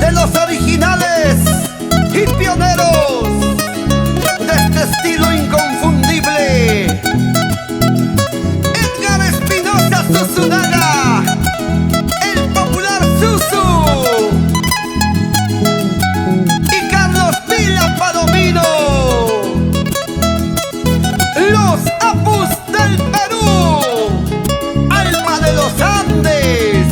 de los originales y pioneros de este estilo inconfundible. Edgar Espinosa Susunaga, el popular Susu, y Carlos Villa Palomino, los Apus del Perú, alma de los Andes.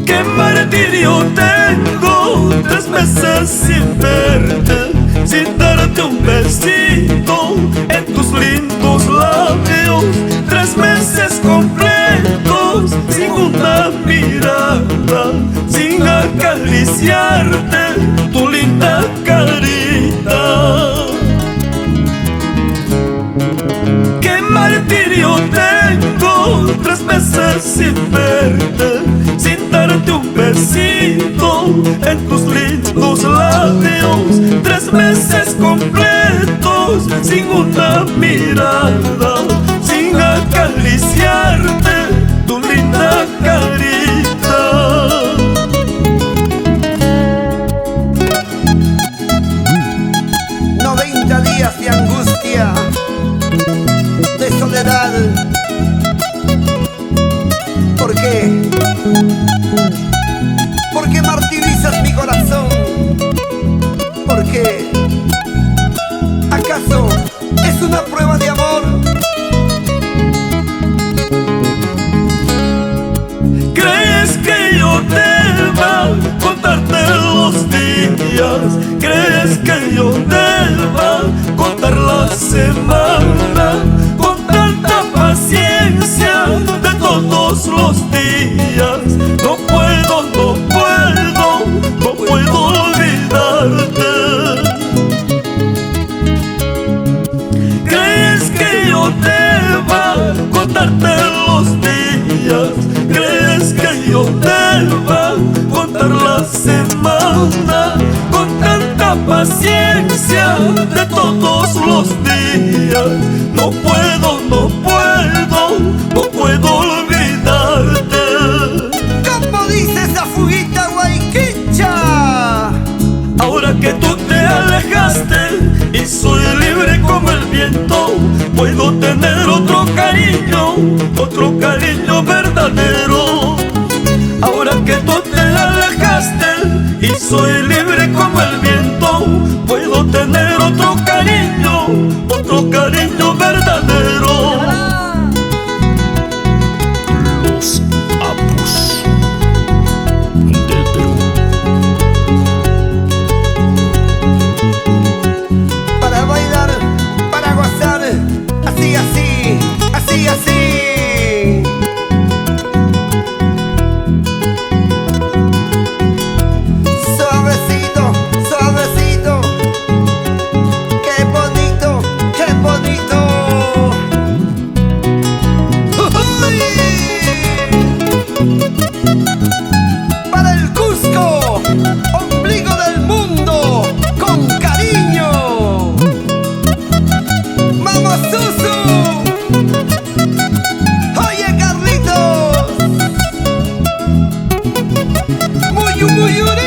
Qué martirio tengo, 3 meses sin verte, sin darte un besito en tus lindos labios. 3 meses completos sin una mirada, sin acariciarte tu linda carita. Qué martirio tengo, 3 meses sin verte, sin darte un besito en tus lindos labios. 3 meses completos sin una mirada, sin acariciarte tu linda carita. 90 días de angustia, de soledad. ¿Por qué? ¿Por qué martirizas mi corazón? ¿Por qué? ¿Acaso es una prueba de amor? ¿Crees que yo deba contarte los días? ¿Crees que yo deba contar la semana? Con tanta paciencia de todos los días, no puedo, no puedo, no puedo olvidarte. ¿Crees que yo deba contarte los días? ¿Crees que yo deba contar la semana? Con tanta paciencia de todos los días, no puedo, no puedo, no puedo olvidarte. ¿Cómo dice esa fuguita guayquicha? Ahora que tú te alejaste y soy libre como el viento, puedo tener otro cariño verdadero. Ahora que tú te alejaste y soy libre como el viento, puedo tener otro cariño verdadero. Los Apus del Perú. Para bailar, para gozar, así, así, así, así. Suavecito, suavecito, qué bonito, qué bonito. ¡Uy! Para el Cusco, ombligo del mundo, con cariño. ¡Vamos, Susu! ¡Oye, Carlitos! ¡Muy, muy, muy!